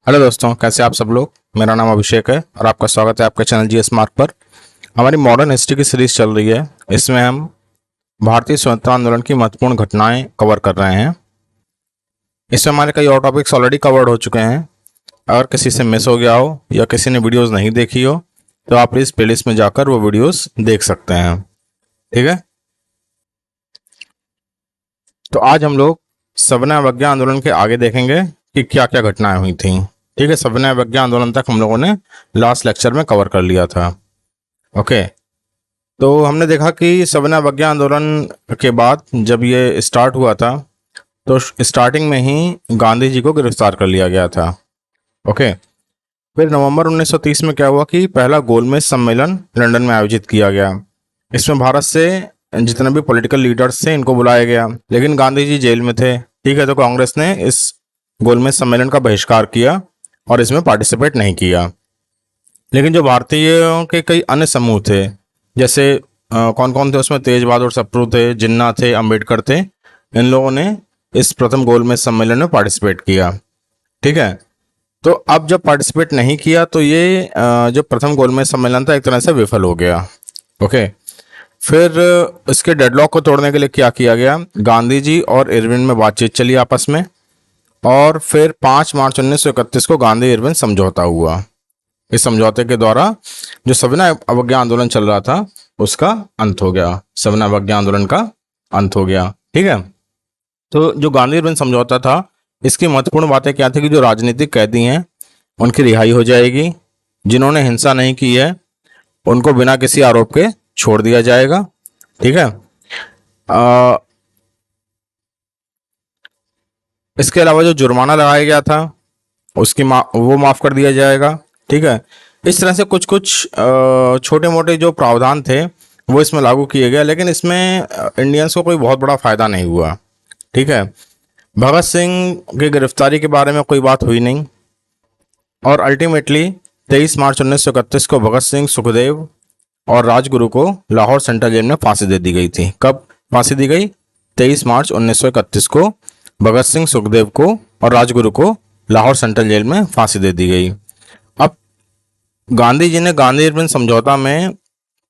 Hello दोस्तों, कैसे आप सब लोग। मेरा नाम अभिषेक है और आपका स्वागत है आपके चैनल जीएस मार्क पर। हमारी मॉडर्न हिस्ट्री की सीरीज चल रही है। इसमें हम भारतीय स्वतंत्रता आंदोलन की महत्वपूर्ण घटनाएं कवर कर रहे हैं। इसमें हमारे कई और टॉपिक्स ऑलरेडी कवर्ड हो चुके हैं। अगर किसी से मिस हो गया हो या किसी ने वीडियोस नहीं देखी हो तो आप प्लीज़ प्लेलिस्ट में जाकर वो वीडियोस देख सकते हैं। ठीक है, तो आज हम लोग सविनय अवज्ञा आंदोलन के आगे देखेंगे कि क्या क्या घटनाएं हुई थी। ठीक है, सविनय अवज्ञा आंदोलन तक हम लोगों ने लास्ट लेक्चर में कवर कर लिया था। ओके, तो हमने देखा कि सविनय अवज्ञा आंदोलन के बाद जब ये स्टार्ट हुआ था तो स्टार्टिंग में ही गांधी जी को गिरफ्तार कर लिया गया था। ओके, फिर नवंबर 1930 में क्या हुआ कि पहला गोलमेज सम्मेलन लंदन में आयोजित किया गया। इसमें भारत से जितने भी पॉलिटिकल लीडर्स थे इनको बुलाया गया, लेकिन गांधी जी जेल में थे। ठीक है, तो कांग्रेस ने इस गोलमेज सम्मेलन का बहिष्कार किया और इसमें पार्टिसिपेट नहीं किया। लेकिन जो भारतीयों के कई अन्य समूह थे, जैसे कौन कौन थे उसमें, तेज बहादुर सप्रू थे, जिन्ना थे, अंबेडकर थे, इन लोगों ने इस प्रथम गोलमेज सम्मेलन में पार्टिसिपेट किया। ठीक है, तो अब जब पार्टिसिपेट नहीं किया तो ये जो प्रथम गोलमेज सम्मेलन था एक तरह से विफल हो गया। ओके, फिर इसके डेडलॉक को तोड़ने के लिए क्या किया गया, गांधी जी और इरविन में बातचीत चली आपस में, और फिर 5 मार्च 1931 को गांधी इरविन समझौता हुआ। इस समझौते के द्वारा जो सविनय अवज्ञा आंदोलन चल रहा था उसका अंत हो गया, सविनय अवज्ञा आंदोलन का अंत हो गया। ठीक है, तो जो गांधी इरविन समझौता था इसकी महत्वपूर्ण बातें क्या थी कि जो राजनीतिक कैदी हैं उनकी रिहाई हो जाएगी, जिन्होंने हिंसा नहीं की है उनको बिना किसी आरोप के छोड़ दिया जाएगा। ठीक है, इसके अलावा जो जुर्माना लगाया गया था उसकी वो माफ कर दिया जाएगा। ठीक है, इस तरह से कुछ कुछ छोटे मोटे जो प्रावधान थे वो इसमें लागू किए गए, लेकिन इसमें इंडियंस को कोई बहुत बड़ा फायदा नहीं हुआ। ठीक है, भगत सिंह की गिरफ्तारी के बारे में कोई बात हुई नहीं, और अल्टीमेटली 23 मार्च 1931 को भगत सिंह, सुखदेव और राजगुरु को लाहौर सेंट्रल जेल में फांसी दे दी गई थी। कब फांसी दी गई? 23 मार्च 1931 को भगत सिंह, सुखदेव को और राजगुरु को लाहौर सेंट्रल जेल में फांसी दे दी गई। अब गांधी जी ने गांधी इरविन समझौता में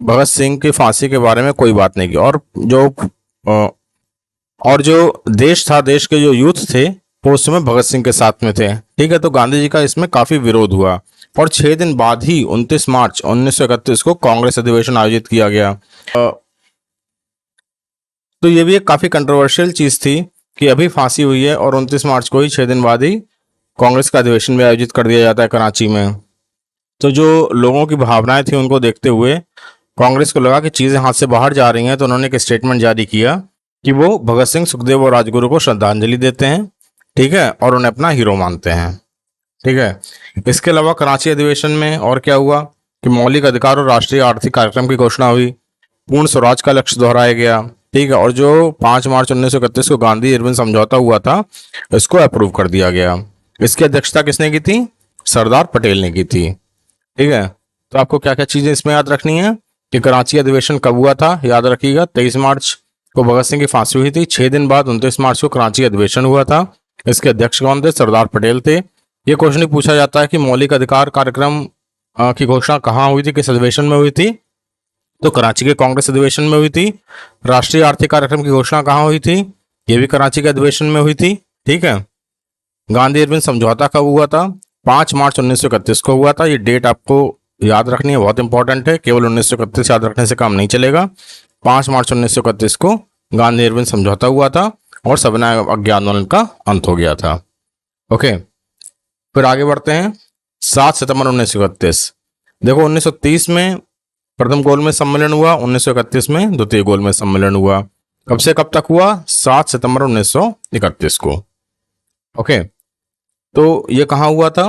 भगत सिंह की फांसी के बारे में कोई बात नहीं की, और जो देश था, देश के जो यूथ थे वो उस समय भगत सिंह के साथ में थे। ठीक है, तो गांधी जी का इसमें काफी विरोध हुआ और 6 दिन बाद ही 29 मार्च 1931 को कांग्रेस अधिवेशन आयोजित किया गया। तो ये भी एक काफी कंट्रोवर्शियल चीज थी कि अभी फांसी हुई है और 29 मार्च को ही 6 दिन बाद ही कांग्रेस का अधिवेशन भी आयोजित कर दिया जाता है कराची में। तो जो लोगों की भावनाएं थी उनको देखते हुए कांग्रेस को लगा कि चीजें हाथ से बाहर जा रही हैं, तो उन्होंने एक स्टेटमेंट जारी किया कि वो भगत सिंह, सुखदेव और राजगुरु को श्रद्धांजलि देते हैं। ठीक है, और उन्हें अपना हीरो मानते हैं। ठीक है, इसके अलावा कराची अधिवेशन में और क्या हुआ कि मौलिक अधिकार और राष्ट्रीय आर्थिक कार्यक्रम की घोषणा हुई, पूर्ण स्वराज का लक्ष्य दोहराया गया। ठीक है, और जो 5 मार्च 1931 को गांधी इरविन समझौता हुआ था इसको अप्रूव कर दिया गया। इसकी अध्यक्षता किसने की थी? सरदार पटेल ने की थी। ठीक है, तो आपको क्या क्या चीजें इसमें याद रखनी है कि कराची अधिवेशन कब हुआ था, याद रखिएगा 23 मार्च को भगत सिंह की फांसी हुई थी, 6 दिन बाद 29 मार्च को कराची अधिवेशन हुआ था। इसके अध्यक्ष कौन थे? सरदार पटेल थे। ये क्वेश्चन ही पूछा जाता है कि मौलिक अधिकार कार्यक्रम की घोषणा कहाँ हुई थी, किस अधिवेशन में हुई थी? तो कराची के कांग्रेस अधिवेशन में हुई थी। राष्ट्रीय आर्थिक कार्यक्रम की घोषणा कहाँ हुई थी? ये भी कराची के अधिवेशन में हुई थी। ठीक है, गांधी इरविन समझौता कब हुआ था? 5 मार्च 1931 को हुआ था। ये डेट आपको याद रखनी है, बहुत इंपॉर्टेंट है। केवल 1931 याद रखने से काम नहीं चलेगा। 5 मार्च 1931 को गांधी इरविन समझौता हुआ था और सविनय अवज्ञा आंदोलन का अंत हो गया था। ओके, फिर आगे बढ़ते हैं। 7 सितंबर 1931, देखो 1930 में प्रथम गोलमेज सम्मेलन हुआ, 1931 में द्वितीय गोलमेज सम्मेलन हुआ। कब से कब तक हुआ? 7 सितंबर 1931 को। ओके, तो ये कहाँ हुआ था?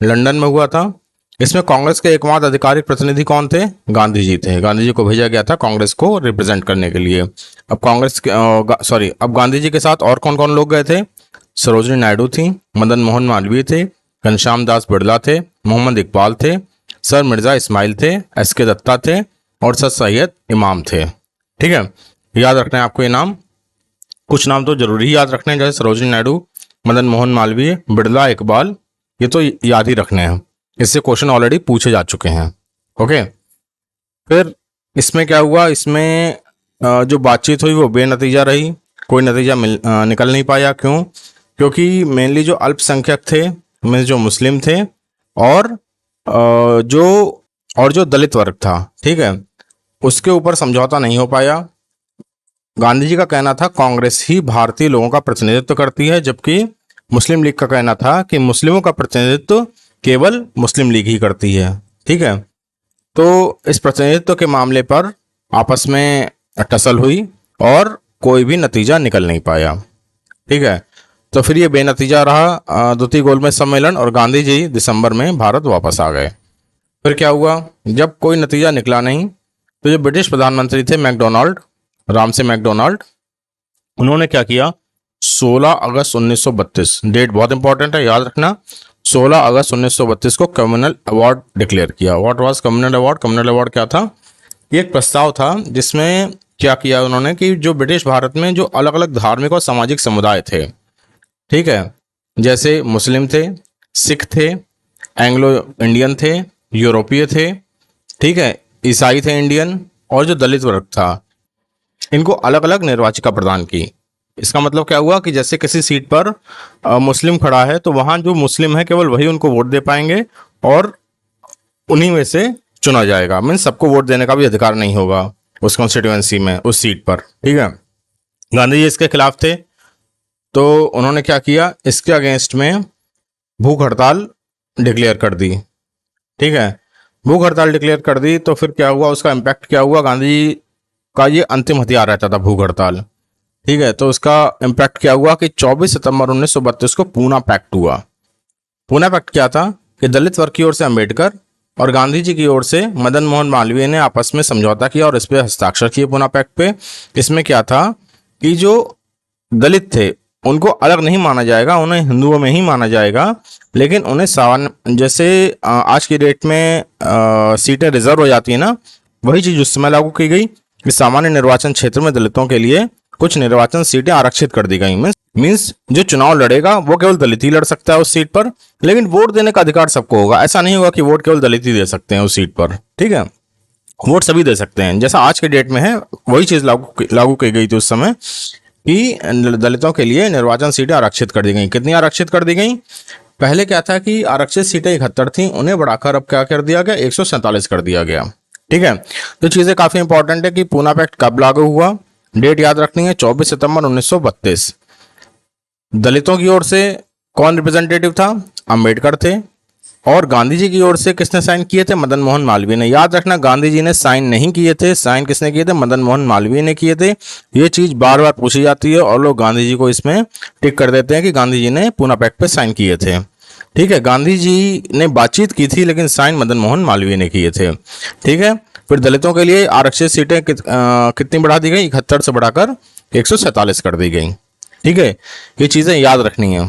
लंदन में हुआ था। इसमें कांग्रेस के एकमात्र आधिकारिक प्रतिनिधि कौन थे? गांधी जी थे। गांधी जी को भेजा गया था कांग्रेस को रिप्रेजेंट करने के लिए। अब अब गांधी जी के साथ और कौन कौन लोग गए थे? सरोजिनी नायडू थी, मदन मोहन मालवीय थे, घनश्याम दास बिड़ला थे, मोहम्मद इकबाल थे, सर मिर्जा इस्माइल थे, एस.के. दत्ता थे और सर सैयद इमाम थे। ठीक है, याद रखना है आपको ये नाम। कुछ नाम तो जरूरी ही याद रखने हैं, जैसे सरोजिनी नायडू, मदन मोहन मालवीय, बिड़ला, इकबाल ये तो याद ही रखने हैं, इससे क्वेश्चन ऑलरेडी पूछे जा चुके हैं। ओके, फिर इसमें क्या हुआ, इसमें जो बातचीत हुई वो बेनतीजा रही, कोई नतीजा निकल नहीं पाया। क्यों? क्योंकि मेनली जो अल्पसंख्यक थे, में जो मुस्लिम थे, और जो दलित वर्ग था, ठीक है, उसके ऊपर समझौता नहीं हो पाया। गांधी जी का कहना था कांग्रेस ही भारतीय लोगों का प्रतिनिधित्व करती है, जबकि मुस्लिम लीग का कहना था कि मुस्लिमों का प्रतिनिधित्व केवल मुस्लिम लीग ही करती है। ठीक है, तो इस प्रतिनिधित्व के मामले पर आपस में टसल हुई और कोई भी नतीजा निकल नहीं पाया। ठीक है, तो फिर ये बेनतीजा रहा द्वितीय गोलमेज सम्मेलन, और गांधी जी दिसंबर में भारत वापस आ गए। फिर क्या हुआ, जब कोई नतीजा निकला नहीं तो जो ब्रिटिश प्रधानमंत्री थे मैकडोनाल्ड, रामसे मैकडोनाल्ड, उन्होंने क्या किया, 16 अगस्त 1932, डेट बहुत इंपॉर्टेंट है, याद रखना, 16 अगस्त 1932 को कम्युनल अवार्ड डिक्लेयर किया। What was communal award? Communal award क्या था? ये एक प्रस्ताव था जिसमें क्या किया उन्होंने कि जो ब्रिटिश भारत में जो अलग अलग धार्मिक और सामाजिक समुदाय थे, ठीक है, जैसे मुस्लिम थे, सिख थे, एंग्लो इंडियन थे, यूरोपीय थे, ठीक है, ईसाई थे इंडियन, और जो दलित वर्ग था, इनको अलग अलग निर्वाचिका प्रदान की। इसका मतलब क्या हुआ कि जैसे किसी सीट पर मुस्लिम खड़ा है तो वहां जो मुस्लिम है केवल वही उनको वोट दे पाएंगे और उन्हीं में से चुना जाएगा। मीन्स सबको वोट देने का भी अधिकार नहीं होगा उस कॉन्स्टिट्यूएंसी में, उस सीट पर। ठीक है, गांधी जी इसके खिलाफ थे, तो उन्होंने क्या किया, इसके अगेंस्ट में भूख हड़ताल डिक्लेयर कर दी। ठीक है, भूख हड़ताल डिक्लेयर कर दी तो फिर क्या हुआ, उसका इम्पैक्ट क्या हुआ, गांधी जी का ये अंतिम हथियार रहता था भूख हड़ताल। ठीक है, तो उसका इम्पैक्ट क्या हुआ कि 24 सितंबर 1932 को पूना पैक्ट हुआ। पूना पैक्ट क्या था कि दलित वर्ग की ओर से अंबेडकर और गांधी जी की ओर से मदन मोहन मालवीय ने आपस में समझौता किया और इस पे हस्ताक्षर किए पूना पैक्ट पे। इसमें क्या था कि जो दलित थे उनको अलग नहीं माना जाएगा, उन्हें हिंदुओं में ही माना जाएगा, लेकिन उन्हें सामान्य, जैसे आज की डेट में सीटें रिजर्व हो जाती है ना, वही चीज उस समय लागू की गई कि सामान्य निर्वाचन क्षेत्र में दलितों के लिए कुछ निर्वाचन सीटें आरक्षित कर दी गई। मीन्स जो चुनाव लड़ेगा वो केवल दलित ही लड़ सकता है उस सीट पर, लेकिन वोट देने का अधिकार सबको होगा। ऐसा नहीं होगा कि वोट केवल दलित ही दे सकते हैं उस सीट पर। ठीक है, वोट सभी दे सकते हैं, जैसा आज के डेट में है वही चीज लागू की गई थी उस समय कि दलितों के लिए निर्वाचन सीटें आरक्षित कर दी गई। कितनी आरक्षित कर दी गई? पहले क्या था कि आरक्षित सीटें 71 थी, उन्हें बढ़ाकर अब क्या कर दिया गया, 147 कर दिया गया। ठीक है, तो चीजें काफी इंपॉर्टेंट है कि पूना पैक्ट कब लागू हुआ, डेट याद रखनी है, 24 सितंबर 1932। दलितों की ओर से कौन रिप्रेजेंटेटिव था? अंबेडकर थे, और गांधी जी की ओर से किसने साइन किए थे? मदन मोहन मालवीय ने। याद रखना, गांधी जी ने साइन नहीं किए थे, साइन किसने किए थे? मदन मोहन मालवीय ने किए थे। ये चीज बार बार पूछी जाती है और लोग गांधी जी को इसमें टिक कर देते हैं कि गांधी जी ने पूना पैक्ट पे साइन किए थे। ठीक है, गांधी जी ने बातचीत की थी लेकिन साइन मदन मोहन मालवीय ने किए थे। ठीक है, फिर दलितों के लिए आरक्षित सीटें कितनी बढ़ा दी गई? 71 से बढ़ाकर 147 कर दी गई। ठीक है, ये चीजें याद रखनी है।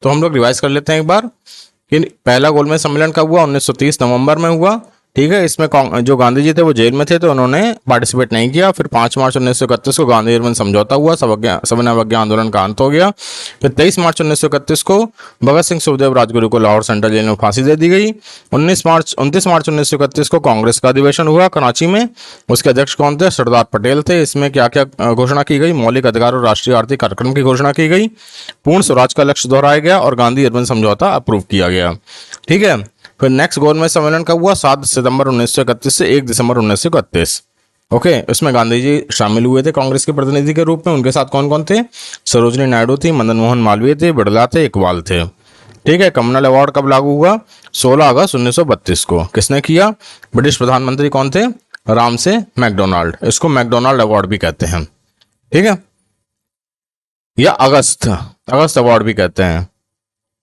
तो हम लोग रिवाइज कर लेते हैं एक बार कि पहला गोलमेज सम्मेलन कब हुआ? 1930 नवंबर में हुआ। ठीक है, इसमें जो गांधी जी थे वो जेल में थे तो उन्होंने पार्टिसिपेट नहीं किया। फिर 5 मार्च 1931 को गांधी अर्बन समझौता हुआ, सविनय अवज्ञा आंदोलन का अंत हो गया। फिर 23 मार्च 1931 को भगत सिंह सुखदेव राजगुरु को लाहौर सेंट्रल जेल में फांसी दे दी गई। 29 मार्च 1931 को कांग्रेस का अधिवेशन हुआ कराची में। उसके अध्यक्ष कौन थे? सरदार पटेल थे। इसमें क्या क्या घोषणा की गई? मौलिक अधिकार और राष्ट्रीय आर्थिक कार्यक्रम की घोषणा की गई। पूर्ण स्वराज का लक्ष्य दोहराया गया और गांधी अर्बन समझौता अप्रूव किया गया। ठीक है, फिर नेक्स्ट गोलमेज सम्मेलन कब हुआ? 7 सितंबर 1931 से 1 दिसंबर 1931। ओके, उसमें गांधी जी शामिल हुए थे कांग्रेस के प्रतिनिधि के रूप में। उनके साथ कौन कौन थे? सरोजनी नायडू थी, मदन मोहन मालवीय थे, बिड़ला थे, इकबाल थे। ठीक है, कम्युनल अवार्ड कब लागू हुआ? 16 अगस्त 1932 को। किसने किया? ब्रिटिश प्रधानमंत्री कौन थे? Ramsay McDonald. इसको मैकडोनाल्ड अवार्ड भी कहते हैं। ठीक है, या अगस्त अवार्ड भी कहते हैं।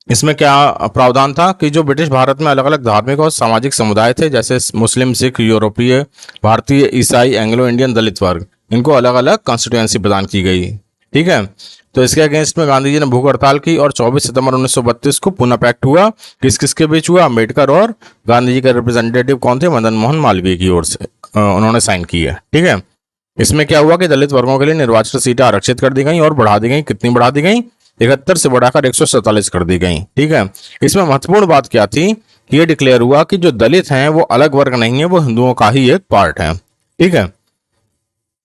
इसमें क्या प्रावधान था कि जो ब्रिटिश भारत में अलग अलग धार्मिक और सामाजिक समुदाय थे, जैसे मुस्लिम, सिख, यूरोपीय, भारतीय, ईसाई, एंग्लो इंडियन, दलित वर्ग, इनको अलग अलग कॉन्स्टिट्यूएंसी प्रदान की गई। ठीक है, तो इसके अगेंस्ट में गांधी जी ने भूख हड़ताल की और 24 सितंबर 1932 को पूना पैक्ट हुआ। किस किस के बीच हुआ? अंबेडकर और गांधी जी के रिप्रेजेंटेटिव कौन थे? मदन मोहन मालवीय की ओर से उन्होंने साइन की है। ठीक है, इसमें क्या हुआ कि दलित वर्गों के लिए निर्वाचित सीटें आरक्षित कर दी गई और बढ़ा दी गई। कितनी बढ़ा दी गई? 71 से बढ़ाकर 147 कर दी गई। ठीक है, इसमें महत्वपूर्ण बात क्या थी कि ये डिक्लेयर हुआ कि जो दलित हैं वो अलग वर्ग नहीं है, वो हिंदुओं का ही एक पार्ट है। ठीक है,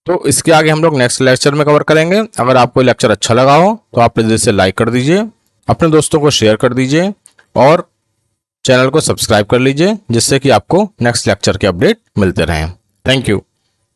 तो इसके आगे हम लोग नेक्स्ट लेक्चर में कवर करेंगे। अगर आपको लेक्चर अच्छा लगा हो तो आप प्लीज इसे लाइक कर दीजिए, अपने दोस्तों को शेयर कर दीजिए और चैनल को सब्सक्राइब कर लीजिए, जिससे कि आपको नेक्स्ट लेक्चर के अपडेट मिलते रहें। Thank you.